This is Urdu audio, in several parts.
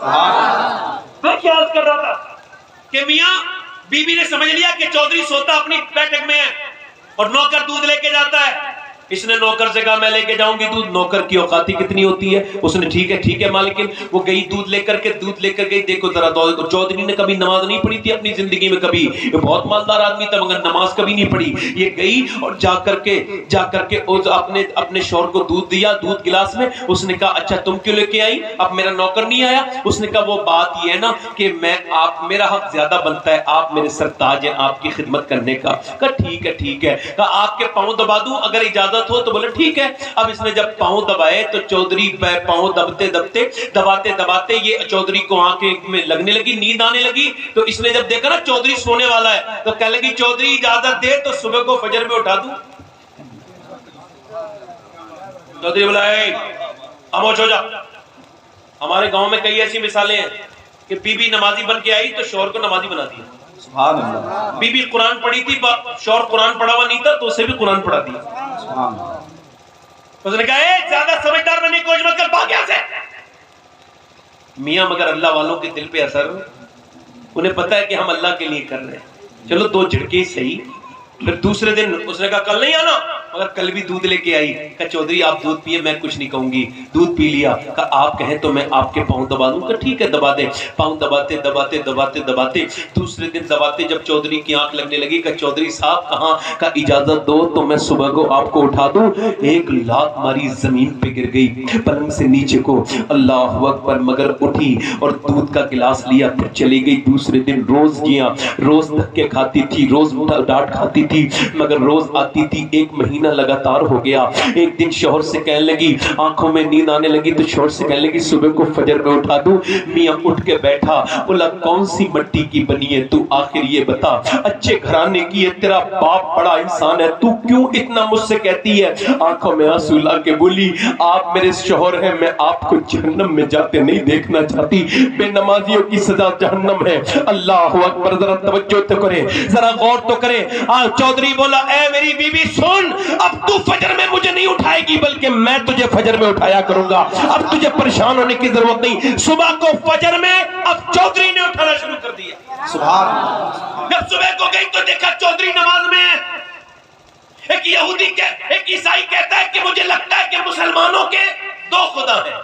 میں کیا عرض کر رہا تھا کہ میاں بیوی نے سمجھ لیا کہ چودھری سوتا اپنی بیٹھک میں ہے اور نوکر دودھ لے کے جاتا ہے. اس نے نوکر سے کہا میں لے کے جاؤں گی دودھ. نوکر کی اوقاتی کتنی ہوتی ہے؟ اس نے ٹھیک ہے مالکن. وہ گئی دودھ لے کر گئی. دیکھو ذرا چودھری نے کبھی نماز نہیں پڑھی تھی اپنی زندگی میں کبھی. یہ بہت مالدار آدمی تھا مگر نماز کبھی نہیں پڑھی. یہ گئی اور جا کر کے اپنے شوہر کو دودھ دیا دودھ گلاس میں. اس نے کہا اچھا تم کیوں لے کے آئی؟ اب میرا نوکر نہیں آیا. اس نے کہا وہ بات یہ ہے نا کہ میرا حق زیادہ بنتا ہے, آپ میرے سرتاج ہیں, آپ کی خدمت کرنے کا. کہا ٹھیک ہے. کہا آپ کے پاؤں دبا دوں اگر اجازت ہو؟ تو بولے ٹھیک ہے. اب اس نے جب پاؤں دبائے تو چودھری پاؤں دباتے یہ چودھری کو آنکھیں میں لگنے لگی, نیند آنے لگی. تو اس نے جب دیکھا نا چودھری سونے والا ہے تو کہنے لگی چودھری اجازت دے تو صبح کو فجر میں اٹھا دوں. چودھری بولا اے خاموش ہو جا. ہمارے گاؤں میں کئی ایسی مثالیں ہیں کہ بی بی نمازی بن کے آئی تو شوہر کو نمازی بنا دیا. سبحان اللہ. بی بی قرآن پڑھی تھی, شوہر قرآن پڑھا ہوا نہیں تھا تو اسے بھی قرآن پڑھا دیا. اس نے کہا اے زیادہ سمجھدار بننے کی کوشش مت کر, بھاگ یہاں سے. میاں مگر اللہ والوں کے دل پہ اثر, انہیں پتا ہے کہ ہم اللہ کے لیے کر رہے ہیں, چلو 2 جھٹکے صحیح. پھر دوسرے دن اس نے کہا کل نہیں آنا, مگر کل بھی دودھ لے کے آئی. کہا چودھری آپ دودھ پیے, میں کچھ نہیں کہوں گی. دودھ پی لیا. کہا آپ کہیں تو میں آپ کے پاؤں دبا دوں. کہا ٹھیک ہے دبا دے. پاؤں دباتے دوسرے دن دباتے جب چودھری کی آنکھ لگنے لگی, کہا چودھری صاحب کہاں؟ کہا اجازت دو تو میں صبح کو آپ کو اٹھا دوں. 1 لات ماری زمین پہ گر گئی پلنگ سے نیچے کو. اللہ اکبر. مگر اٹھی اور دودھ کا گلاس لیا پھر چلی گئی. دوسرے دن روز گیا, روز دھکے کھاتی تھی, روز ڈانٹ کھاتی تھی, مگر روز آتی تھی. 1 مہینہ لگاتار ہو گیا. ایک دن شوہر سے کہنے لگی, آنکھوں میں نیند آنے لگی تو شوہر سے کہنے لگی صبح کو فجر میں اٹھا دوں. میاں اٹھ کے بیٹھا, بولا کون سی مٹی کی بنی ہے تو, آخر یہ بتا اچھے گھرانے کی ہے, تیرا باپ بڑا انسان ہے, تو کیوں اتنا مجھ سے کہتی ہے؟ آنکھوں میں آنسو لا کے بولی آپ میرے شوہر ہیں, میں آپ کو جہنم میں جاتے نہیں دیکھنا چاہتی. بے نمازیوں کی سزا جہنم ہے. اللہ اکبر. ذرا توجہ تو کرے, ذرا غور تو کرے. چودھری بولا اے میری بیوی سن, اب تو فجر میں مجھے نہیں اٹھائے گی بلکہ میں تجھے فجر میں اٹھایا کروں گا. اب تجھے پریشان ہونے کی ضرورت نہیں. صبح کو فجر میں اب چودھری نے اٹھانا شروع کر دیا. سبحان اللہ. جب صبح کو گئی تو دیکھا چودھری نماز میں. ایک یہودی ایک عیسائی کہتا ہے کہ مجھے لگتا ہے کہ مسلمانوں کے 2 خدا ہیں.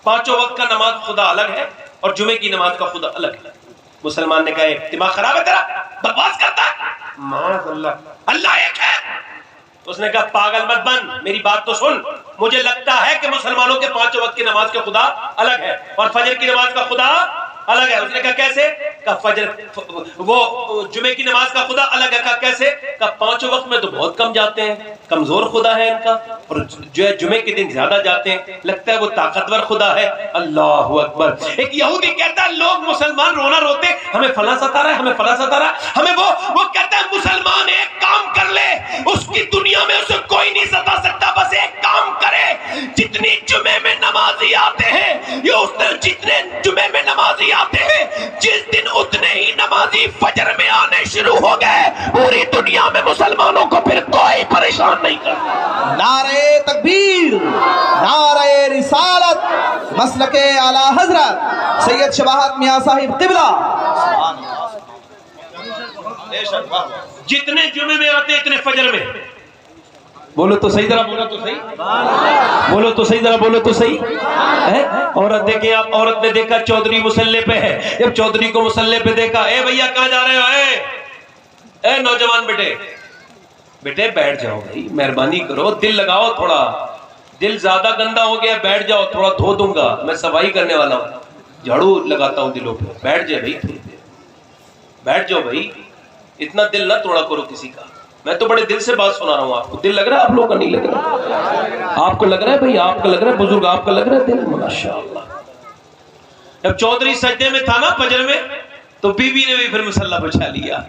5 وقت کا نماز خدا الگ ہے اور جمعے کی نماز کا خدا الگ ہے. مسلمان نے کہا دماغ خراب ہے تیرا, بکواس کرتا ہے, معاذ اللہ ایک ہے. اس نے کہا پاگل مت بن, میری بات تو سن. مجھے لگتا ہے کہ مسلمانوں کے 5 وقت کی نماز کا خدا الگ ہے اور فجر کی نماز کا خدا الگ ہے. اس نے کہا کیسے؟ کہا فجر وہ جمعے کی نماز کا خدا الگ ہے. کہا کیسے؟ کہا 5 وقت میں تو بہت کم جاتے ہیں, کمزور خدا ہے ان کا, اور جو ہے جمعے کے دن زیادہ جاتے ہیں, لگتا ہے وہ طاقتور خدا ہے. اللہ اکبر. ایک یہودی کہتا ہے لوگ مسلمان رونا روتے, ہمیں فلاں ستا رہا ہے, ہمیں فلاں ستا رہا ہے, ہمیں وہ کہتا ہے مسلمان ایک کام کر لے, اس کی دنیا میں اسے کوئی نہیں ستا سکتا, بس ایک کام کرے, جتنی جمعے میں نمازی آتے ہیں جتنے جمعے میں نمازی آتے ہیں جس دن اتنے ہی نمازی فجر میں آنے شروع ہو گئے, پوری دنیا میں مسلمانوں کو پھر کوئی پریشان نہیں کرتا. نعرہ تکبیر, نعرہ رسالت, مسلک اعلی حضرت سید شباہت میاں صاحب قبلہ. جتنے جمعے میں آتے اتنے فجر میں. بولو تو صحیح, ذرا بولو تو صحیح, بولو تو صحیح, ذرا بولو تو صحیح. عورت دیکھیں آپ, عورت نے دیکھا چودھری مسلح پہ ہے. جب چودھری کو مسلح پہ دیکھا, اے بھیا کہاں جا رہے ہو؟ اے نوجوان بیٹے بیٹھ جاؤ بھائی, مہربانی کرو, دل لگاؤ تھوڑا, دل زیادہ گندا ہو گیا, بیٹھ جاؤ, تھوڑا دھو دوں گا, میں صفائی کرنے والا ہوں, جھاڑو لگاتا ہوں دلوں پہ. بیٹھ جائے بھائی, تھوڑی دیر بیٹھ جاؤ بھائی, اتنا دل نہ توڑا کرو کسی کا. میں تو بڑے دل سے بات سنا رہا ہوں آپ کو. دل لگ رہا ہے آپ لوگوں کا نہیں لگ رہا؟ آپ کو لگ رہا ہے بھائی, آپ کا لگ رہا ہے, بزرگ آپ کا لگ رہا ہے دل, ماشاءاللہ. جب چودھری سجدے میں تھا نا فجر میں, تو بی بی نے بھی پھر مصلی بچھا لیا.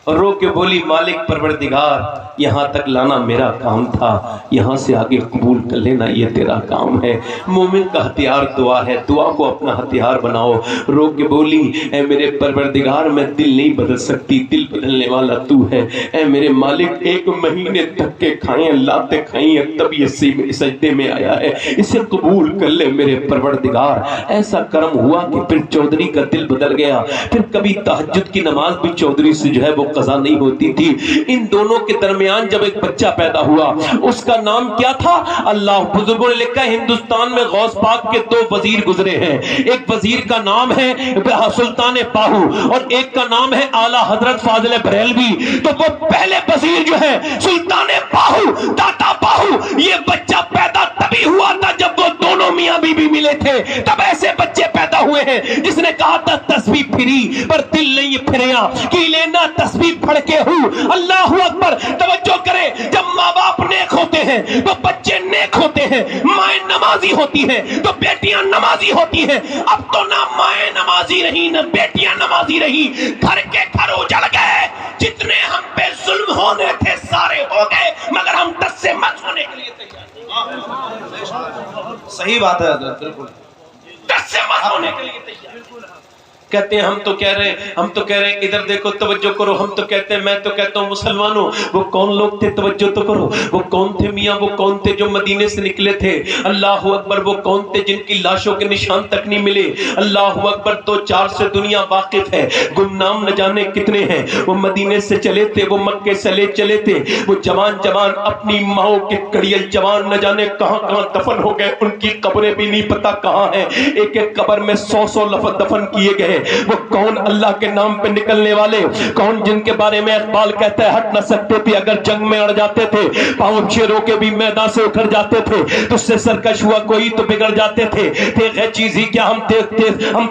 اور رو کے بولی مالک پروردگار یہاں تک لانا میرا کام تھا، یہاں سے آگے قبول کر لینا یہ تیرا کام ہے۔ مومن کا ہتھیار دعا ہے، دعا کو اپنا ہتھیار بناؤ۔ رو کے بولی اے میرے پروردگار میں دل نہیں بدل سکتی، دل بدلنے والا تو ہے۔ اے میرے مالک 1 مہینے تک کے کھائیں لاتیں کھائیں تب یہ سجدے میں آیا ہے، اسے قبول کر لے میرے پروردگار۔ ایسا کرم ہوا کہ پھر چودھری کا دل بدل گیا، پھر کبھی تہجد کی نماز بھی چودھری سے جو ہے وہ قضا نہیں ہوتی تھی۔ ان دونوں کے درمیان جب ایک بچہ پیدا ہوا، اس کا نام کیا تھا؟ اللہ بزرگوں نے لکھا ہے ہندوستان میں غوث پاک کے 2 وزیر گزرے ہیں، ایک وزیر کا نام ہے سلطان باہو اور ایک کا نام ہے اعلیٰ حضرت فاضل بریلوی۔ تو وہ پہلے وزیر جو ہے سلطان باہو، داتا باہو، یہ بچہ پیدا تبھی ہوا تھا جب وہ دونوں میاں بیوی ملے تھے، تب ایسے بچے پیدا ہوئے ہیں۔ جس نے کہا تھا تسبیح پھری پر دل نہیں پھریا، کی لینا تسبیح پڑھ کے ہوں۔ اللہ اکبر، توجہ کرے، جب ماں باپ نیک ہوتے ہیں تو بچے نیک ہوتے ہیں، مائیں نمازی ہوتی ہیں تو بیٹیاں نمازی ہوتی ہیں۔ اب تو نہ مائیں نمازی رہی نہ بیٹیاں نمازی رہی، گھر کے گھر اجڑ گئے۔ جتنے ہم پہ ظلم ہونے تھے سارے ہو گئے، مگر ہم 10 سے مت ہونے کے لیے تیار۔ صحیح بات ہے حضرت، بالکل 10 سے مت ہونے کے لیے تیار۔ کہتے ہیں ہم تو کہہ رہے ہیں ادھر دیکھو توجہ کرو، ہم تو کہتے ہیں، میں تو کہتا ہوں مسلمانوں وہ کون لوگ تھے توجہ تو کرو، وہ کون تھے میاں، وہ کون تھے جو مدینے سے نکلے تھے؟ اللہ اکبر، وہ کون تھے جن کی لاشوں کے نشان تک نہیں ملے؟ اللہ اکبر، تو 4 سے دنیا واقف ہے، گمنام نہ جانے کتنے ہیں۔ وہ مدینے سے چلے تھے، وہ مکے سے چلے تھے، وہ جوان اپنی ماؤں کے کڑیل جوان نہ جانے کہاں کہاں دفن ہو گئے، ان کی قبریں بھی نہیں پتہ کہاں ہیں۔ ایک ایک قبر میں 100 لفظ دفن کیے گئے۔ وہ کون اللہ کے نام پہ نکلنے والے، کون جن کے بارے میں اقبال کہتا ہے ہٹ نہ سکتے تھے، اگر جنگ میں اڑ جاتے تھے، پاؤں شیروں کے بھی میدان سے اکھڑ جاتے تھے، تو اس سے سرکش ہوا کوئی تو بگڑ جاتے تھے، غیر چیز ہی کیا ہم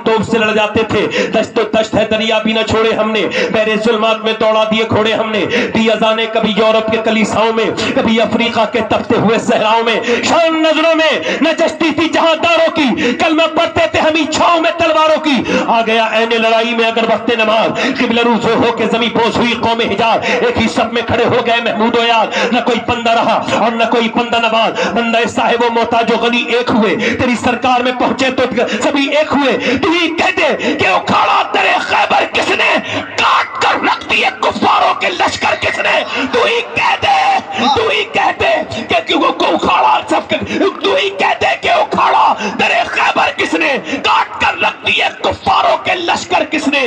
توپ سے لڑ جاتے تھے، دشت و دشت ہے دریا بھی نہ چھوڑے ہم نے، بحر ظلمات میں دوڑا دیے گھوڑے ہم نے، دی اذانیں کبھی یورپ کے کلیساؤں میں، کبھی افریقہ کے تپتے ہوئے صحراؤں میں، شان نظروں میں نچستی تھی جہاں داروں کی، کلمہ پڑھتے تھے ہمیں چھاؤں میں تلواروں کی، آ گیا این لڑائی میں اگر وقت نماز، قبلہ روز ہو کے زمین بوس ہوئی قوم حجاز، ایک ہی سب میں کھڑے ہو گئے محمود و یاد، نہ کوئی بندہ رہا اور نہ کوئی بندہ نواز، بندہ صاحب و محتاج و غنی ایک ہوئے، تیری سرکار میں پہنچے تو سبھی ایک ہوئے، تو ہی کہتے کہ اکھاڑا درے خیبر کس نے، کاٹ کر رکھ دیے کفاروں کے لشکر کس نے، تو ہی کہتے کہ وہ اکھاڑا سب تو ہی کہتے کہ اکھاڑا درے خیبر کس نے، کاٹ کر رکھ دیے کفاروں کے لشکر کس نے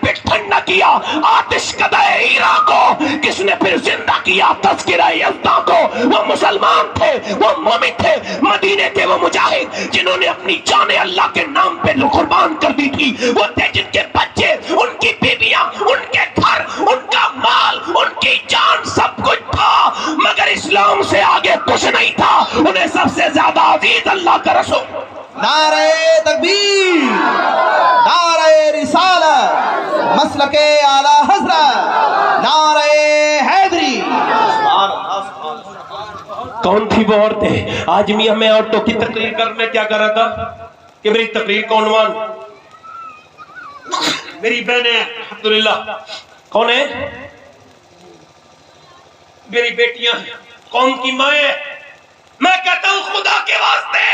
پٹ ٹھنڈا کیا آتش قدہ ہیرا کو، کس نے پھر زندہ کیا تذکرہ یزداں کو۔ وہ مسلمان تھے، وہ مومن تھے، مدینے کے وہ مجاہد جنہوں نے اپنی جان اللہ کے نام پہ قربان کر دی تھی، وہ تھے جن کے بچے، ان کی بیویاں، ان کے گھر، ان کا مال، ان کی جان سب کچھ تھا، مگر اسلام سے آگے کچھ نہیں تھا۔ انہیں سب سے زیادہ عزیز اللہ کا رسول۔ نعرہ تکبیر، نعرہ رسالت، مسلک اعلیٰ حضرت، نعرہ حیدری۔ کون تھی وہ عورتیں؟ آج میاں میں عورتوں کی تقریر کرنے کیا کر رہا تھا کہ میری تقریر کا عنوان میری بہنیں الحمدللہ کون ہے؟ میری بیٹیاں ہیں، قوم کی مائیں۔ میں کہتا ہوں خدا کے واسطے،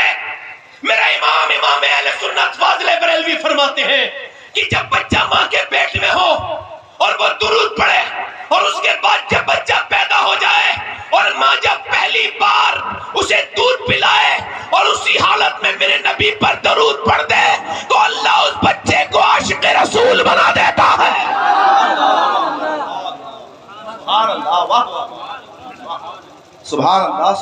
میرا امام اہل سنت فاضل بریلوی فرماتے ہیں کہ جب بچہ ماں کے پیٹ میں ہو اور وہ درود پڑھے، اور اس کے بعد جب بچہ پیدا ہو جائے اور ماں جب پہلی بار اسے دودھ پلائے اور اسی حالت میں میرے نبی پر درود پڑھ دے تو اللہ اس بچے کو عاشق رسول بنا دیتا ہے۔ سبحان اللہ، سبحان اللہ۔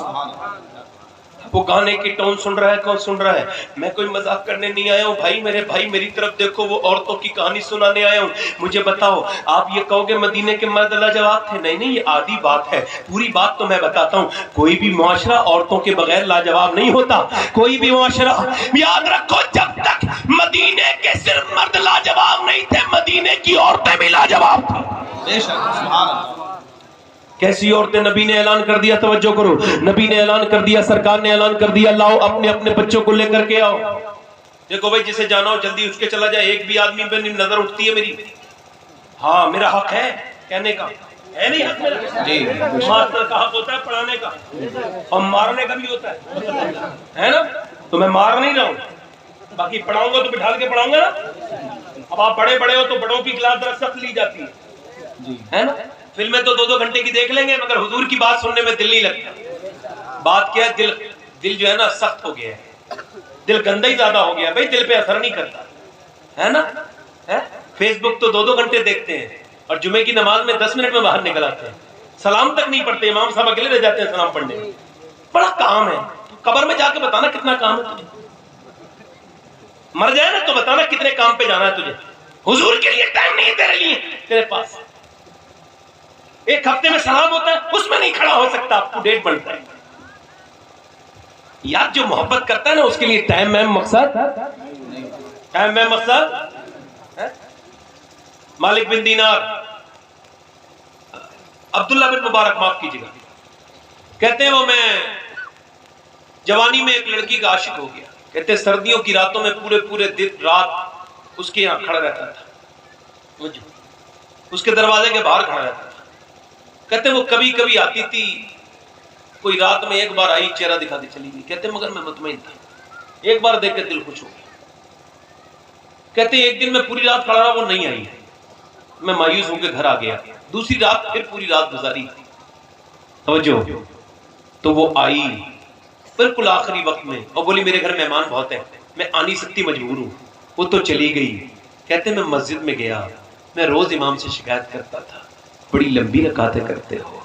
وہ گانے کی ٹون سن رہا ہے، کون سن رہا ہے؟ میں کوئی مذاق کرنے نہیں آیا ہوں بھائی، میرے بھائی میری طرف دیکھو، وہ عورتوں کی کہانی سنانے آیا ہوں۔ مجھے بتاؤ، آپ یہ کہو گے مدینے کے مرد لاجواب تھے؟ نہیں، یہ آدھی بات ہے، پوری بات تو میں بتاتا ہوں۔ کوئی بھی معاشرہ عورتوں کے بغیر لاجواب نہیں ہوتا، کوئی بھی معاشرہ۔ یاد رکھو، جب تک مدینے کے صرف مرد لاجواب نہیں تھے، مدینے کی عورتیں بھی لاجواب تھیں۔ بے شک، سبحان اللہ۔ کیسی عورتیں؟ نبی نے اعلان کر دیا، توجہ کرو، نبی نے اعلان کر دیا، سرکار نے اعلان کر دیا، لاؤ اپنے اپنے بچوں کو لے کر کے آؤ۔ دیکھو بھائی، جسے جانا ہو جلدی اٹھ کے چلا جائے، ایک بھی آدمی پہ نظر اٹھتی ہے میری؟ ہاں، میرا حق ہے کہنے کا ہے نہیں حق میرا؟ جی ماسٹر کا حق ہوتا ہے پڑھانے کا، اور مارنے کا بھی ہوتا ہے نا؟ تو میں مار نہیں رہا ہوں، باقی پڑھاؤں گا تو بٹھا کے پڑھاؤں گا نا۔ اب آپ بڑے بڑے ہو تو بڑوں کی کلاس ذرا سخت لی جاتی ہے نا؟ فلمیں تو 2-2 گھنٹے کی دیکھ لیں گے، مگر حضور کی بات سننے میں دل نہیں لگتا۔ بات کیا ہے، دل جو ہے نا سخت ہو گیا ہے، دل گندا ہی زیادہ ہو گیا، بھائی دل پہ اثر نہیں کرتا ہے نا؟ فیس بک تو 2-2 گھنٹے دیکھتے ہیں، اور جمعے کی نماز میں 10 منٹ میں باہر نکل آتے ہیں، سلام تک نہیں پڑھتے، امام صاحب اکیلے رہ جاتے ہیں سلام پڑھنے میں۔ بڑا کام ہے، قبر میں جا کے بتانا کتنا کام ہے تجھے، مر جائے نا تو بتانا کتنے کام پہ جانا ہے تجھے۔ حضور کے لیے ٹائم نہیں ہے تیرے لیے، تیرے پاس ایک ہفتے میں سلام ہوتا ہے، اس میں نہیں کھڑا ہو سکتا، آپ کو ڈیٹ بنتا ہے یار۔ جو محبت کرتا ہے نا اس کے لیے ٹائم میں مقصد، ٹائم میں مقصد۔ مالک بن دینار، عبداللہ بن مبارک معاف کیجیے گا، کہتے ہیں وہ میں جوانی میں ایک لڑکی کا عاشق ہو گیا، کہتے ہیں سردیوں کی راتوں میں پورے دن رات اس کے یہاں کھڑا رہتا تھا، اس کے دروازے کے باہر کھڑا رہتا تھا۔ کہتے ہیں وہ کبھی کبھی آتی تھی، کوئی رات میں ایک بار آئی، چہرہ دکھاتی چلی گئی، کہتے ہیں مگر میں مطمئن تھا، ایک بار دیکھ کے دل خوش ہو گیا۔ کہتے ہیں ایک دن میں پوری رات کھڑا رہا، وہ نہیں آئی، میں مایوس ہو کے گھر آ گیا، دوسری رات پھر پوری رات گزاری، توجہ، تو وہ آئی بالکل آخری وقت میں اور بولی میرے گھر مہمان بہت ہیں، میں آ نہیں سکتی، مجبور ہوں۔ وہ تو چلی گئی۔ کہتے ہیں میں مسجد میں گیا، میں روز امام سے شکایت کرتا تھا، بڑی لمبی رکعتیں کرتے ہو،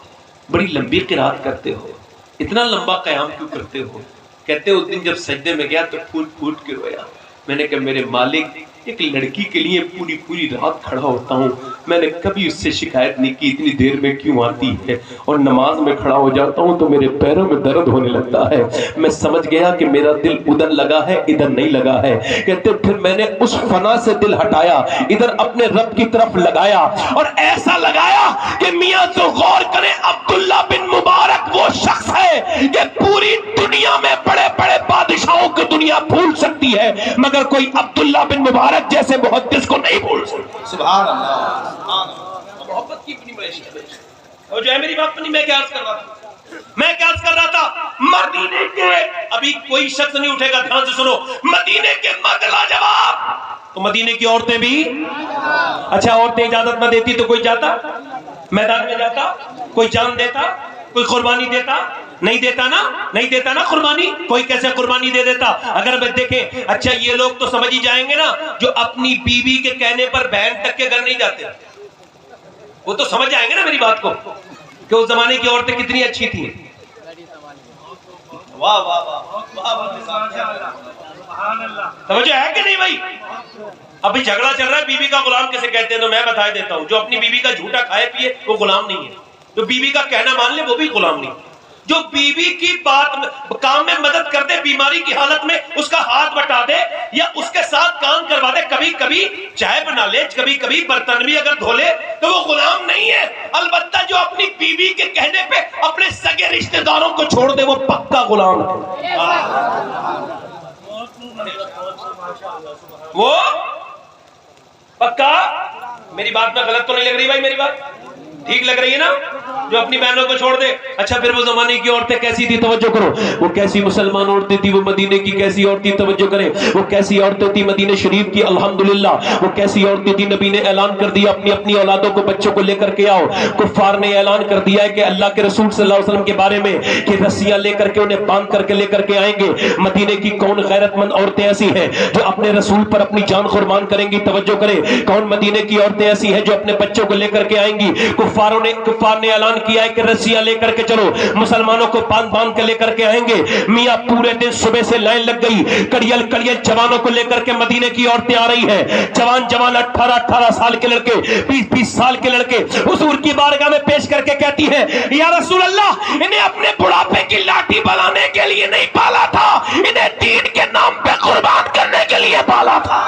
بڑی لمبی قرات کرتے ہو، اتنا لمبا قیام کیوں کرتے ہو؟ کہتے ہیں اس دن جب سجدے میں گیا تو پھوٹ پھوٹ کے رویا، میں نے کہا میرے مالک ایک لڑکی کے لیے پوری رات کھڑا ہوتا ہوں، میں نے کبھی اس سے شکایت نہیں کی اتنی دیر میں کیوں آتی ہے، اور نماز میں کھڑا ہو جاتا ہوں تو میرے پیروں میں درد ہونے لگتا ہے، میں سمجھ گیا کہ میرا دل ادھر لگا ہے ادھر نہیں لگا ہے۔ کہتے پھر میں نے اس فنا سے دل ہٹایا، ادھر اپنے رب کی طرف لگایا، اور ایسا لگایا کہ میاں تو غور کریں، عبداللہ بن مبارک وہ شخص ہے کہ پوری دنیا میں بڑے بڑے بادشاہوں کی دنیا بھول سکتی ہے مگر کوئی عبداللہ بن مبارک جیسے محدث کو نہیں بھول سکتا۔ سبحان اللہ، محبت کی اپنی معیشت ہے، اور جو ہے میری بات نہیں، میں کیا عرض کر رہا تھا، میں کیا عرض کر رہا تھا، مدینے کے، ابھی کوئی شخص نہیں اٹھے گا، دھیان سے سنو، مدینے کے مدلا جواب، تو مدینے کی عورتیں بھی، اچھا عورتیں اجازت نہ دیتی تو کوئی جاتا میدان میں، جاتا کوئی جان دیتا، کوئی قربانی دیتا، نہیں دیتا نا، نہیں دیتا نا قربانی، کوئی کیسے قربانی دے دیتا؟ اگر میں دیکھیں، اچھا یہ لوگ تو سمجھ ہی جائیں گے نا جو اپنی بیوی کے کہنے پر بہن تک کے گھر نہیں جاتے، وہ تو سمجھ جائیں گے نا میری بات کو کہ اس زمانے کی عورتیں کتنی اچھی تھیں۔ واہ واہ واہ، توجہ ہے کہ نہیں بھائی؟ ابھی جھگڑا چل رہا ہے بیوی کا غلام کیسے کہتے ہیں، تو میں بتا دیتا ہوں، جو اپنی بیوی کا جھوٹا کھائے پیے وہ غلام نہیں ہے، جو بیوی کا کہنا مان لے وہ بھی غلام نہیں، جو بیوی کی بات کام میں مدد کر دے، بیماری کی حالت میں اس کا ہاتھ بٹا دے یا اس کے ساتھ کام کروا دے، کبھی کبھی چائے بنا لے، کبھی کبھی برتن بھی اگر دھو لے، تو وہ غلام نہیں ہے۔ البتہ جو اپنی بیوی کے کہنے پہ اپنے سگے رشتہ داروں کو چھوڑ دے وہ پکا غلام ہے، وہ پکا۔ میری بات میں غلط تو نہیں لگ رہی بھائی؟ میری بات ٹھیک لگ رہی ہے نا؟ جو اپنی بہنوں کو چھوڑ دے۔ اچھا پھر وہ زمانے کی عورتیں کیسی تھی؟ توجہ کرو، وہ کیسی مسلمان عورتیں تھی، وہ مدینے کی کیسی عورتیں، توجہ کریں، وہ کیسی عورتیں تھی مدینہ شریف کی، الحمدللہ وہ کیسی عورتیں تھی۔ نبی نے اعلان کر دیا اپنی اولادوں کو، بچوں کو لے کر کے آؤ۔ کفار نے اعلان کر دیا ہے کہ اللہ کے رسول صلی اللہ علیہ وسلم کے بارے میں کہ رسیاں لے کر کے انہیں باندھ کر کے لے کر کے آئیں گے۔ مدینے کی کون غیرت مند عورتیں ایسی ہیں جو اپنے رسول پر اپنی جان قربان کریں گی؟ توجہ کریں، کون مدینے کی عورتیں ایسی ہیں جو اپنے بچوں کو لے کر کے آئیں گی؟ کفار نے اعلان کیا ہے کہ رسیاں لے کر کے چلو، مسلمانوں کو باندھ کے لے کر کے آئیں گے۔ میاں پورے دن صبح سے لائن لگ گئی، کڑیل جوانوں کو لے کر کے مدینے کی عورتیں آ رہی ہیں، جوان 18 سال کے لڑکے، 20 سال کے لڑکے حضور کی بارگاہ میں پیش کر کے کہتی ہیں یا رسول اللہ، انہیں اپنے بڑھاپے کی لاٹھی بنانے کے لیے نہیں پالا تھا، انہیں دین کے نام پہ قربان کرنے کے لیے پالا تھا۔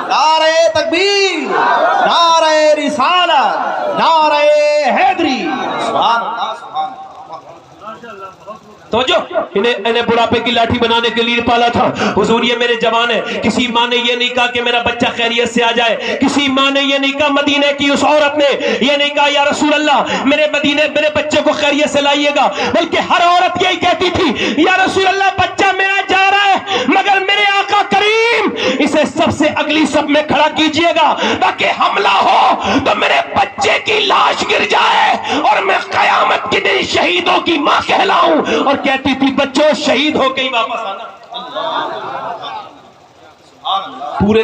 نعرہ تکبیر، نعرہ رسالت، نعرہ حیدری، سبحان اللہ، سبحان اللہ۔ توجہ، انہیں بڑھاپے کی لاٹھی بنانے کے لیے پالا تھا. حضور یہ میرے جوان ہے. کسی ماں نے یہ نہیں کہا کہ میرا بچہ خیریت سے آ جائے. کسی ماں نے یہ نہیں کہا، مدینے کی اس عورت نے یہ نہیں کہا یا رسول اللہ میرے بچے کو خیریت سے لائیے گا، بلکہ ہر عورت یہی کہتی تھی یا رسول اللہ بچہ میرا جا رہا ہے مگر میرے آقا کریم اسے سب سے اگلی سب میں کھڑا کیجئے گا تاکہ حملہ ہو تو میرے بچے کی لاش گر جائے اور میں قیامت کے دن شہیدوں کی ماں کہلاؤں. اور کہتی تھی بچوں شہید ہو کے ہی واپس آنا. پورے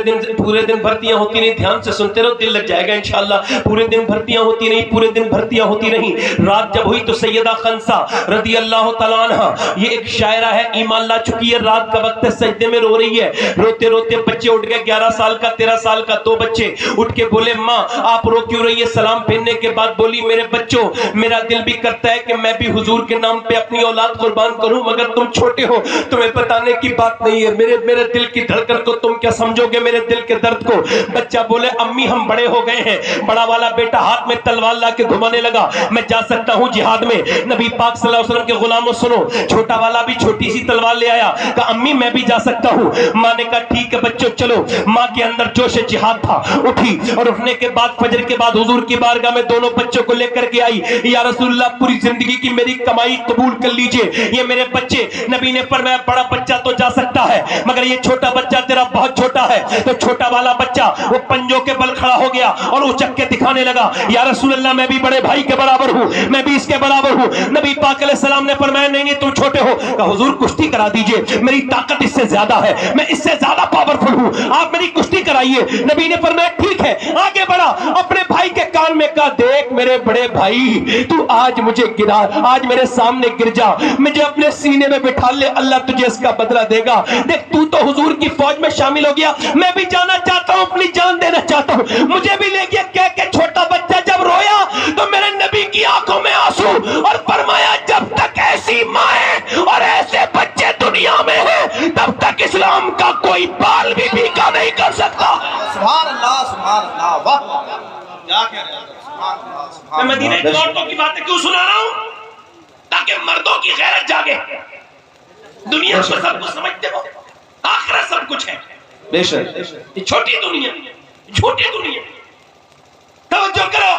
دن بھرتیاں ہوتی نہیں. دھیان سے سنتے رہو، دل لگ جائے گا انشاءاللہ. پورے دن بھرتیاں ہوتی نہیں، پورے دن بھرتیاں ہوتی نہیں. رات جب ہوئی تو سیدہ خنسا رضی اللہ تعالیٰ عنہ، یہ ایک شاعرہ ہے، ایمان لا چکی ہے. رات کا وقت ہے، سجدے میں رو رہی ہے. روتے روتے بچے اٹھ گئے، 11 سال کا 13 سال کا 2 بچے اٹھ کے بولے ماں آپ رو کیوں رہی ہے؟ سلام پھیرنے کے بعد بولی میرے بچوں میرا دل بھی کرتا ہے کہ میں بھی حضور کے نام پہ اپنی اولاد قربان کروں، مگر تم چھوٹے ہو، تمہیں بتانے کی بات نہیں ہے. میرے دل کی دھڑکن کو تم کیا سمجھو گے، میرے دل کے درد کو. بچہ بولے امی ہم بڑے ہو گئے ہیں. بڑا والا بیٹا ہاتھ میں تلوار لا کے گھمانے لگا، میں جا سکتا ہوں جہاد میں. نبی پاک صلی اللہ علیہ وسلم کے غلاموں سنو، چھوٹا والا بھی چھوٹی سی تلوار لے آیا، کہا امی میں بھی جا سکتا ہوں. ماں نے کہا ٹھیک ہے بچوں چلو. ماں کے اندر جوش جہاد تھا، اٹھی اور اٹھنے کے بعد فجر کے بعد حضور کی بارگاہ میں دونوں بچوں کو لے کر کے آئی. یا رسول اللہ پوری زندگی کی میری کمائی قبول کر لیجئے، یہ میرے بچے. نبی نے فرمایا بڑا بچہ تو جا سکتا ہے مگر یہ چھوٹا بچہ تیرا بہت چھوٹا ہے. تو چھوٹا والا بچہ وہ پنجوں کے بل کھڑا ہو گیا اور اچک کے دکھانے لگا یا رسول اللہ میں بھی بڑے بھائی کے برابر ہوں، میں بھی اس کے برابر ہوں. نبی پاک علیہ السلام نے فرمایا نہیں نہیں تم چھوٹے ہو. کہا حضور کشتی کرا دیجئے، میری طاقت اس سے زیادہ ہے، میں اس سے زیادہ پاورفل ہوں، آپ میری کشتی کرائیے. نبی نے فرمایا ٹھیک ہے. آگے بڑھا، اپنے بھائی کے کان میں کہا دیکھ میرے بڑے بھائی تو آج مجھے گرا، آج میرے سامنے گر جا، مجھے اپنے سینے میں بٹھا لے، اللہ تجھے اس کا بدلہ دے گا. دیکھ تو حضور کی فوج میں شامل ہو گیا، میں بھی جانا چاہتا ہوں، اپنی جان دینا چاہتا ہوں، مجھے بھی لے گیا. کہہ کے چھوٹا بچہ جب رویا تو میرے نبی کی آنکھوں میں آنسو اور فرمایا جب تک ایسی مائیں اور ایسے بچے دنیا میں ہیں تب تک اسلام کا کوئی بال بھی بھیگا نہیں کر سکتا. سبحان اللہ سبحان اللہ. واہ کیا کہہ رہے ہیں. سبحان اللہ سبحان اللہ. میں مدینے کی عورتوں کی باتیں کیوں سنا رہا ہوں؟ تاکہ مردوں کی غیرت جاگے. دنیا میں سب کچھ سمجھتے ہو، آخرت سب کچھ ہے. بے شک یہ چھوٹی دنیا، چھوٹی دنیا. توجہ کرو.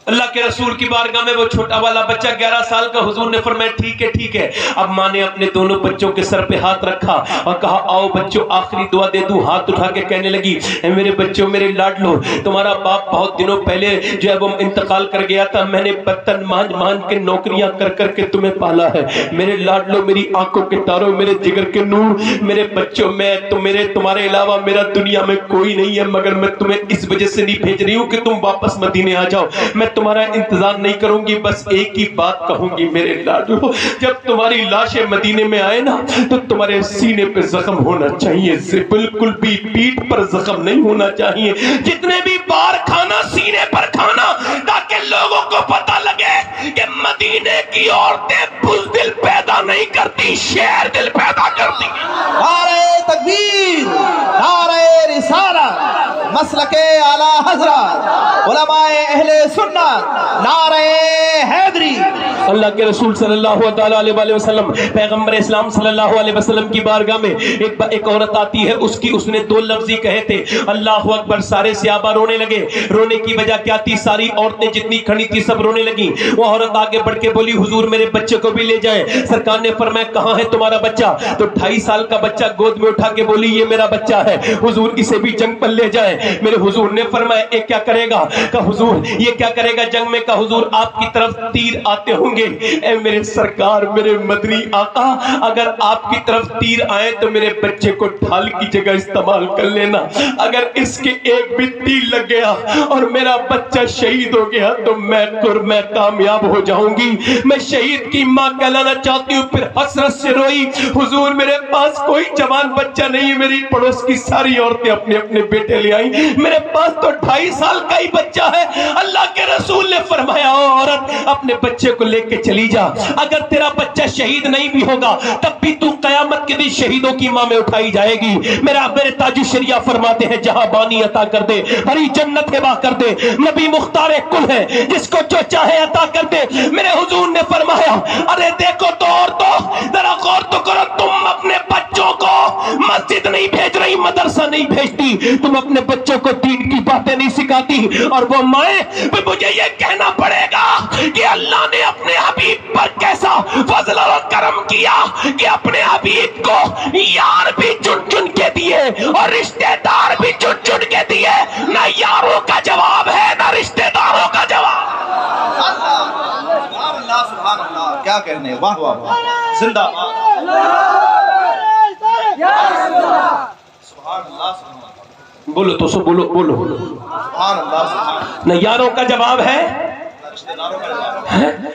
اللہ کے رسول کی بارگاہ میں وہ چھوٹا والا بچہ 11 سال کا، حضور نے فرمایا ٹھیک ہے. اب ماں نے اپنے دونوں بچوں کے سر پہ ہاتھ رکھا اور کہا آؤ بچوں آخری دعا دے دوں. ہاتھ اٹھا کے کہنے لگی اے میرے بچوں میرے لاڈلو، تمہارا باپ بہت دنوں پہلے جو ہے وہ انتقال کر گیا تھا، میں نے برتن مان کے نوکریاں کر کے تمہیں پالا ہے. میرے لاڈلو میری آنکھوں کے تاروں، میرے جگر کے نور، میرے بچوں میں تمہارے علاوہ میرا دنیا میں کوئی نہیں ہے، مگر میں تمہیں اس وجہ سے نہیں بھیج رہی ہوں کہ تم واپس مدینے آ جاؤ. میں تمہارا انتظار نہیں کروں گی، بس ایک ہی بات کہوں گی میرے لاڈلو، جب تمہاری لاشیں مدینے میں آئے نا تو تمہارے سینے پہ زخم ہونا چاہیے، بالکل بھی پیٹھ پر زخم نہیں ہونا چاہیے. جتنے بھی بار کھانا سینے پر کھانا تاکہ لوگوں کو پتہ لگے کہ مدینے کی عورتیں بزدل پیدا نہیں کرتی، شیر دل پیدا کرتی. نعرہ تکبیر، نعرہ رسالت، مسلک اعلی حضرت، علماء اہل سنت، نعرہ حیدری. اللہ کے رسول صلی اللہ علیہ وسلم، پیغمبر اسلام صلی اللہ علیہ وسلم کی بارگاہ میں ایک عورت آتی ہے. اس نے 2 لفظ ہی کہے تھے اللہ اکبر. سارے صحابہ رونے لگے. رونے کی وجہ کیا تھی؟ ساری عورتیں جتنی کھڑی تھی سب رونے لگیں. وہ عورت آگے بڑھ کے بولی حضور میرے بچے کو بھی لے جائیں. سرکار نے فرمایا کہاں ہے تمہارا بچہ؟ تو 2.5 سال کا بچہ گود میں اٹھا کے بولی یہ میرا بچہ ہے، حضور اسے بھی جنگ پر لے جائیں. میرے حضور نے فرمایا یہ کیا کرے گا؟ کہ حضور یہ کیا کرے گا جنگ میں؟ کہ حضور آپ کی طرف تیر آتے ہوں گے. اے میرے سرکار، میرے مدنی آقا، اگر آپ کی طرف تیر آئے تو میرے بچے کو ڈھال کی جگہ استعمال کر لینا. اگر اس کے ایک بھی تیر لگ گیا اور میرا بچہ شہید ہو گیا تو میں کامیاب ہو جاؤں گی. میں شہید کی ماں کہلانا چاہتی ہوں. پھر حسرت سے روئی حضور میرے پاس کوئی جوان بچہ نہیں. میری پڑوس کی ساری عورتیں اپنے اپنے بیٹے لے آئی. جائیں؟ میرے پاس تو 2.5 سال کا ہی بچہ ہے۔ اللہ کے رسول نے فرمایا او عورت اپنے بچے کو لے کے چلی جا، اگر تیرا بچہ شہید نہیں بھی ہوگا تب بھی تو قیامت کے دن شہیدوں کی ماں میں اٹھائی جائے گی۔ میرے تاج الشریعہ فرماتے ہیں جہاں بانی عطا کر دے، ہری جنت ہبا کر دے، نبی مختار کل ہے، جس کو جو چاہے عطا کر دے۔ میرے حضور نے فرمایا ارے دیکھو تو عورتوں ذرا غور تو کرو، تم اپنے بچوں کو مسجد نہیں بھیج رہی، مدرسہ نہیں بھیجتی، تم اپنے بچوں کو دین کی باتیں نہیں سکھاتی، اور وہ مائیں مجھے یہ کہنا پڑے گا کہ اللہ نے اپنے حبیب پر کیسا فضل اور کرم کیا کہ اپنے حبیب کو یار بھی چن چن کے دیے اور رشتہ دار بھی چن چن کے دیے۔ نہ یاروں کا جواب ہے نہ رشتہ داروں کا جواب۔ سبحان اللہ سبحان اللہ، کیا کہنے، واہ واہ واہ، زندہ باد، سبحان اللہ سبحان اللہ، بولو تو سو بولو بولو، سبحان اللہ سبحان اللہ، نہ یاروں کا جواب ہے،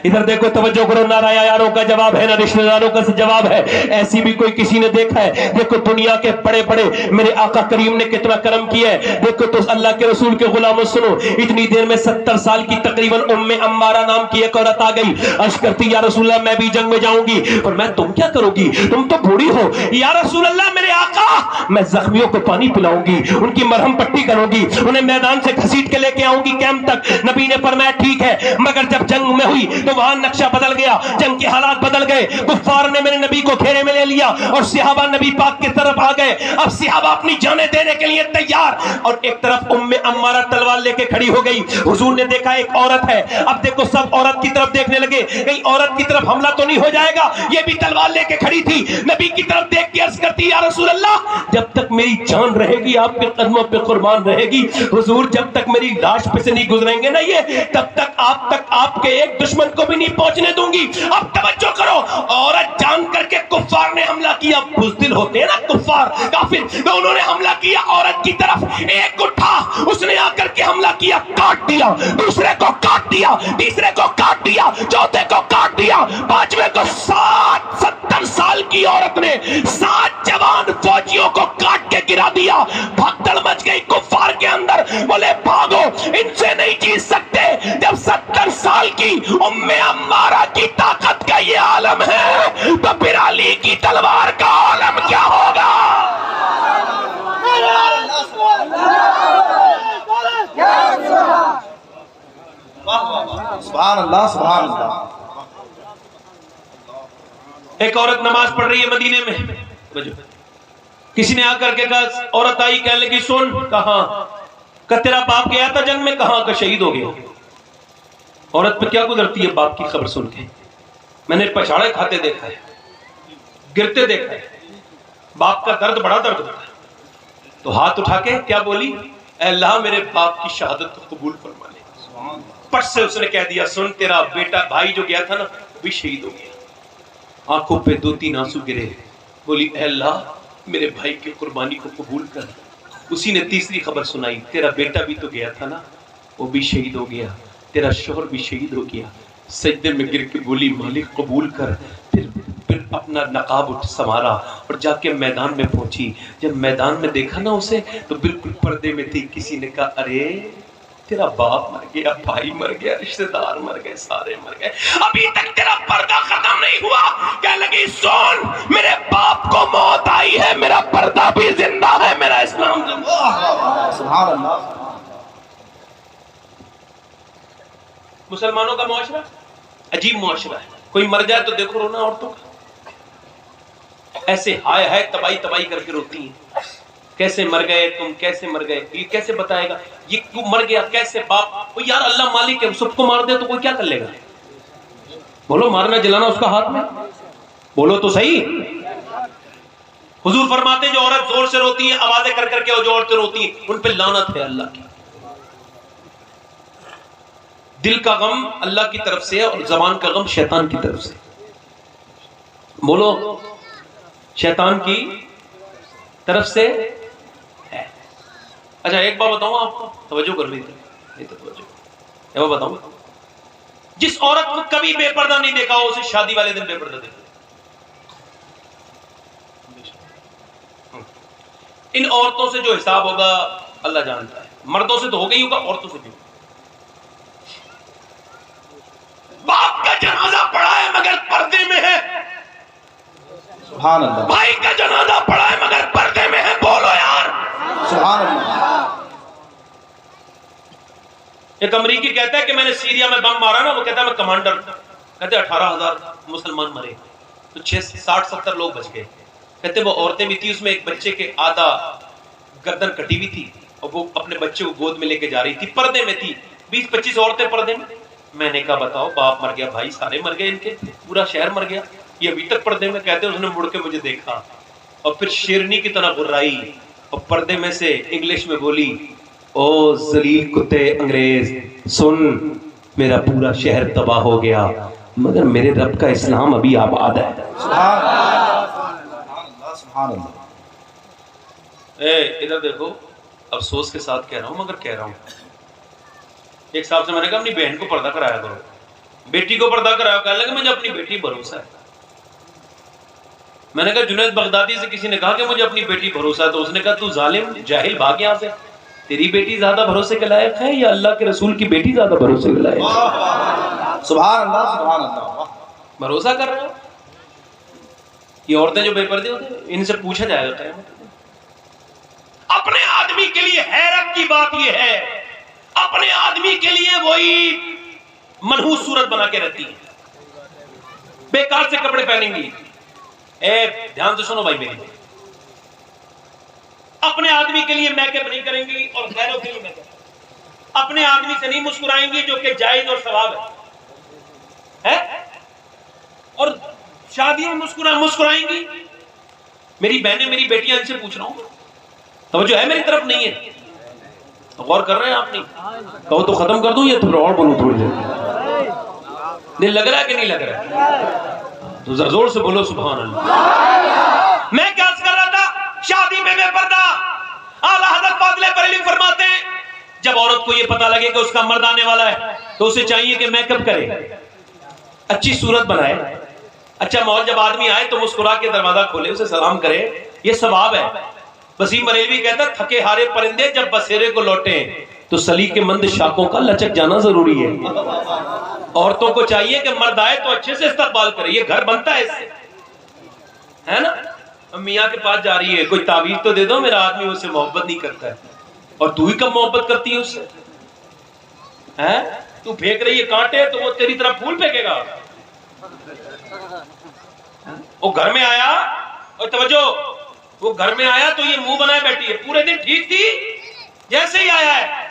ادھر دیکھو توجہ کرو، نہ یاروں کا جواب ہے نہ رشتہ داروں کا جواب ہے۔ ایسی بھی کوئی کسی نے دیکھا ہے؟ دیکھو دنیا کے بڑے بڑے میرے آقا کریم نے کتنا کرم کیا ہے۔ دیکھو تو اللہ کے رسول کے غلاموں سنو، اتنی دیر میں 70 سال کی تقریباً عمارہ نام کی ایک عورت آ گئی، عرض کرتی یا رسول اللہ میں بھی جنگ میں جاؤں گی، اور میں تم کیا کرو گی، تم تو بوڑھی ہو۔ یا رسول اللہ میرے آقا میں زخمیوں کو پانی پلاؤں گی، ان کی مرہم پٹی کروں گی، انہیں میدان سے گھسیٹ کے لے کے آؤں گی کیمپ تک۔ نبی نے فرمایا ٹھیک ہے، مگر جب جنگ میں ہوئی تو وہاں نقشہ بدل گیا، جنگ کے حالات بدل گئے، کفار نے میرے نبی کو گھیرے میں لے لیا اور صحابہ نبی پاک کی طرف آ گئے۔ اب صحابہ اپنی جانیں دینے کے لیے تیار، اور ایک طرف عمارہ تلوار لے کے کھڑی ہو گئی۔ حضور نے دیکھا ایک عورت ہے، اب دیکھو سب عورت کی طرف دیکھنے لگے، کہیں عورت کی طرف حملہ تو نہیں ہو جائے گا، یہ بھی تلوار لے کے کھڑی تھی۔ نبی کی طرف دیکھ کے عرض کرتی یا رسول اللہ جب تک میری جان رہے گی آپ کے قدموں پہ قربان رہے گی، حضور جب تک میری لاش پہ سے نہیں گزریں گے نا یہ، تب تک آپ کے ایک دشمن کو بھی نہیں پہنچنے دوں گی۔ اب توجہ کرو، عورت جان کر کے کفار نے حملہ کیا، بزدل ہوتے ہیں نا کفار کافر، تو انہوں نے حملہ کیا عورت کی طرف، ایک اٹھا اس نے آ کر کے حملہ کیا، کاٹ دیا، دوسرے کو کاٹ دیا، تیسرے کو کاٹ دیا، چوتھے کو کاٹ دیا، پانچویں کو 70 سال کی عورت نے 7 جوان فوجیوں کو کاٹ کے گرا دیا۔ بھگدڑ مچ گئی کفار کے اندر، بولے بھاگو ان سے نہیں جیت سکتے۔ جب 70 سال کی عمارہ کی طاقت کا یہ عالم ہے تو پھر علی کی تلوار کا عالم کیا ہوگا؟ سبحان اللہ سبحان اللہ۔ ایک عورت نماز پڑھ رہی ہے مدینے میں، کسی نے آ کر کے کہا، عورت آئی کہنے لگی سن، کہاں کہ تیرا باپ گیا تھا جنگ میں، کہاں کا شہید ہو گیا۔ عورت پہ کیا گزرتی ہے باپ کی خبر سن کے؟ میں نے پچھاڑے کھاتے دیکھا ہے، گرتے دیکھا ہے، باپ کا درد بڑا درد ہوتا ہے۔ تو ہاتھ اٹھا کے کیا بولی، اے اللہ میرے باپ کی شہادت کو قبول فرما لے۔ پٹ سے اس نے کہہ دیا سن تیرا بیٹا بھائی جو گیا تھا نا وہ بھی شہید ہو گیا۔ آنکھوں پہ 2-3 آنسو گرے، بولی اے اللہ میرے بھائی کی قربانی کو قبول کر۔ اسی نے تیسری خبر سنائی، تیرا بیٹا بھی تو گیا تھا نا وہ بھی شہید ہو گیا، تیرا شوہر بھی شہید ہو گیا۔ سجدے میں گر کے بولی مالک قبول کر۔ پھر اپنا نقاب سنوارا اور جا کے میدان میں پہنچی۔ جب میدان میں دیکھا نا اسے تو بالکل پردے میں تھی۔ کسی نے کہا ارے تیرا باپ مر گیا، بھائی مر گیا، رشتہ دار مر گئے، سارے مر گئے، ابھی تک تیرا پردہ ختم نہیں ہوا۔ کہنے لگی سن میرے باپ کو موت آئی ہے، میرا پردہ بھی زندہ ہے، میرا اسلام زندہ ہے۔ سبحان اللہ۔ مسلمانوں کا معاشرہ عجیب معاشرہ ہے، کوئی مر جائے تو دیکھو رونا عورتوں کا، ایسے ہائے ہائے تباہی تباہی کر کے روتی ہیں۔ کیسے مر گئے تم، کیسے مر گئے، یہ کیسے بتائے گا، یہ مر گیا کیسے باپ، وہ یار اللہ مالک ہے، سب کو مار دے تو کوئی کیا کر لے گا؟ بولو مارنا جلانا اس کا ہاتھ میں، بولو تو صحیح۔ حضور فرماتے ہیں جو عورت زور سے روتی ہے آوازیں کر کر کے، اور جو عورتیں روتی ہیں ان پہ لعنت ہے اللہ کی۔ دل کا غم اللہ کی طرف سے ہے اور زبان کا غم شیطان کی طرف سے۔ بولو شیطان کی طرف سے ہے۔ اچھا ایک بات بتاؤں آپ کو، توجہ کر رہی تھی، ایک بات بتاؤں، جس عورت کو کبھی بے پردہ نہیں دیکھا ہو اسے شادی والے دن بے پردہ دیکھا۔ ان عورتوں سے جو حساب ہوگا اللہ جانتا ہے. مردوں سے تو ہو گئی ہوگا, عورتوں سے بھی. باپ کا جنازہ پڑا ہے مگر پردے میں ہے. سبحان اللہ. بھائی کا جنازہ پڑا ہے مگر پردے میں ہے. بولو یار سبحان اللہ. ایک امریکی کہتا ہے کہ میں نے سیریا میں بم مارا نا, وہ کہتا ہے میں کمانڈر. کہتے 18,000 مسلمان مرے تو 60-70 لوگ بچ گئے. کہتے وہ عورتیں بھی تھی, اس میں ایک بچے کے آدھا گردن کٹی ہوئی تھی اور وہ اپنے بچے کو گود میں لے کے جا رہی تھی, پردے میں تھی. 20-25 عورتیں پردے میں. میں نے کہا بتاؤ, باپ مر گیا, بھائی سارے مر گئے, ان کے پورا شہر مر گیا, یہ ابھی تک پردے میں. کہتے اس نے مڑ کے مجھے دیکھا اور پھر شیرنی کی طرح گرائی اور پردے میں سے انگلش میں بولی, او ذلیل کتے انگریز سن, میرا پورا شہر تباہ ہو گیا مگر میرے رب کا اسلام ابھی آباد ہے. سبحان اللہ. سبحان اللہ. ادھر دیکھو, افسوس کے ساتھ کہہ رہا ہوں مگر کہہ رہا ہوں. ایک صاحب سے میں نے کہا اپنی بہن کو پردہ کرایا کرو, بیٹی کو پردہ کرایا. کہنے لگا مجھے اپنی بیٹی بھروسہ ہے. میں نے کہا جنید بغدادی سے کسی نے کہا کہ مجھے اپنی بیٹی بھروسہ ہے, تو اس نے کہا تو ظالم جاہل بھاگ یہاں سے, تیری بیٹی زیادہ بھروسے کے لائق ہے یا اللہ کے رسول کی بیٹی زیادہ بھروسے کے لائق ہے؟ سبحان اللہ. سبحان اللہ. بھروسہ کر رہے ہو. یہ عورتیں جو بے پردے ہوتے ہیں ان سے پوچھا جائے گا قیامت میں. اپنے آدمی کے لیے حیرت کی بات یہ ہے, اپنے آدمی کے لیے وہی منحوس صورت بنا کے رہتی ہے, بیکار سے کپڑے پہنیں گی. دھیان سے سنو بھائی میری, اپنے آدمی کے لیے میک اپ نہیں کریں گی اور غیروں کے لیے میک اپ. اپنے آدمی سے نہیں مسکرائیں گی جو کہ جائز اور ثواب ہے, اور شادیوں میں مسکرائیں گی. میری بہنیں میری بیٹیاں ان سے پوچھ رہا ہوں, توجہ ہے میری طرف نہیں ہے, غور کر رہے ہیں آپ؟ نہیں کہو تو ختم کر دوں یا تھوڑا اور بولوں تھوڑی دیر؟ دل لگ رہا ہے کہ نہیں لگ رہا ہے؟ تو ذرا زور سے بولو سبحان اللہ. میں کیا کر رہا تھا, شادی میں بے پردہ. اعلیٰ حضرت فاضل بریلوی فرماتے ہیں جب عورت کو یہ پتا لگے کہ اس کا مرد آنے والا ہے تو اسے چاہیے کہ میک اپ کرے, اچھی صورت بنائے, اچھا ماحول, جب آدمی آئے تو مسکرا کے دروازہ کھولے, اسے سلام کرے, یہ ثواب ہے. وسیم بریلوی کہتا تھکے ہارے پرندے جب بسیرے کو لوٹیں تو سلیقے مند شاخوں کا لچک جانا ضروری ہے. عورتوں کو چاہیے کہ مرد آئے تو اچھے سے استقبال کرے, یہ گھر بنتا ہے اس سے, ہے نا. میاں کے پاس جا رہی ہے, کوئی تعویذ تو دے دو, میرا آدمی اس سے محبت نہیں کرتا ہے, اور تو ہی کب محبت کرتی ہے اس سے. تو پھینک رہی ہے کانٹے تو وہ تیری طرف پھول پھینکے گا. وہ گھر میں آیا, اور توجہ, وہ گھر میں آیا تو یہ منہ بنائے بیٹھی ہے, پورے دن ٹھیک تھی, جیسے ہی آیا ہے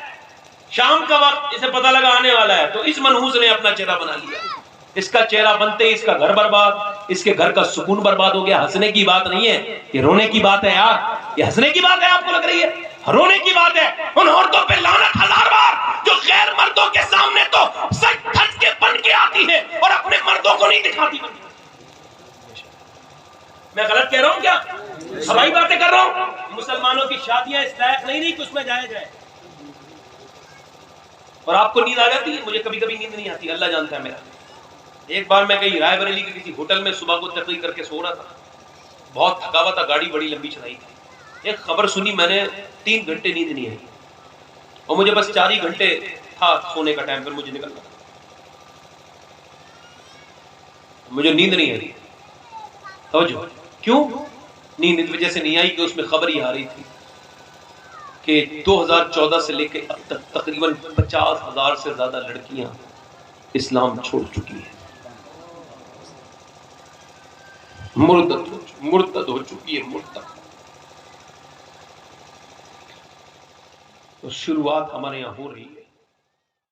شام کا وقت اسے پتہ لگا آنے والا ہے تو اس منحوس نے اپنا چہرہ بنا لیا. اس کا چہرہ بنتے ہی اس کا گھر برباد, اس کے گھر کا سکون برباد ہو گیا. ہنسنے کی بات نہیں ہے, یہ رونے کی بات ہے یار. یہ ہنسنے کی بات ہے آپ کو لگ رہی ہے, رونے کی بات ہے. ان عورتوں پہ لعنت 1000 بار جو غیر مردوں کے سامنے تو سچ دھج کے بن کے آتی ہے اور اپنے مردوں کو نہیں دکھاتی. میں غلط کہہ رہا ہوں کیا؟ ہوائی باتیں کر رہا ہوں. مسلمانوں کی شادیاں اس لائق نہیں کہ اس میں جایا جائے. اور آپ کو نیند آ جاتی ہے, مجھے کبھی کبھی نیند نہیں آتی, اللہ جانتا ہے میرا. ایک بار میں کہیں رائے بریلی کے کسی ہوٹل میں صبح کو تقریر کر کے سو رہا تھا, بہت تھکا ہوا تھا, گاڑی بڑی لمبی چلائی تھی. ایک خبر سنی میں نے, 3 گھنٹے نیند نہیں آئی اور مجھے بس 4 ہی گھنٹے تھا سونے کا ٹائم, پھر مجھے نکلنا تھا. مجھے نیند نہیں آئی. توجہ, کیوں نیند اس وجہ سے نہیں آئی کہ اس میں خبر ہی آ رہی تھی کہ 2014 سے لے کے اب تک تقریباً 50,000 سے زیادہ لڑکیاں اسلام چھوڑ چکی ہیں, مرتد ہو چکی ہے, مرتد. تو شروعات ہمارے یہاں ہو رہی ہے.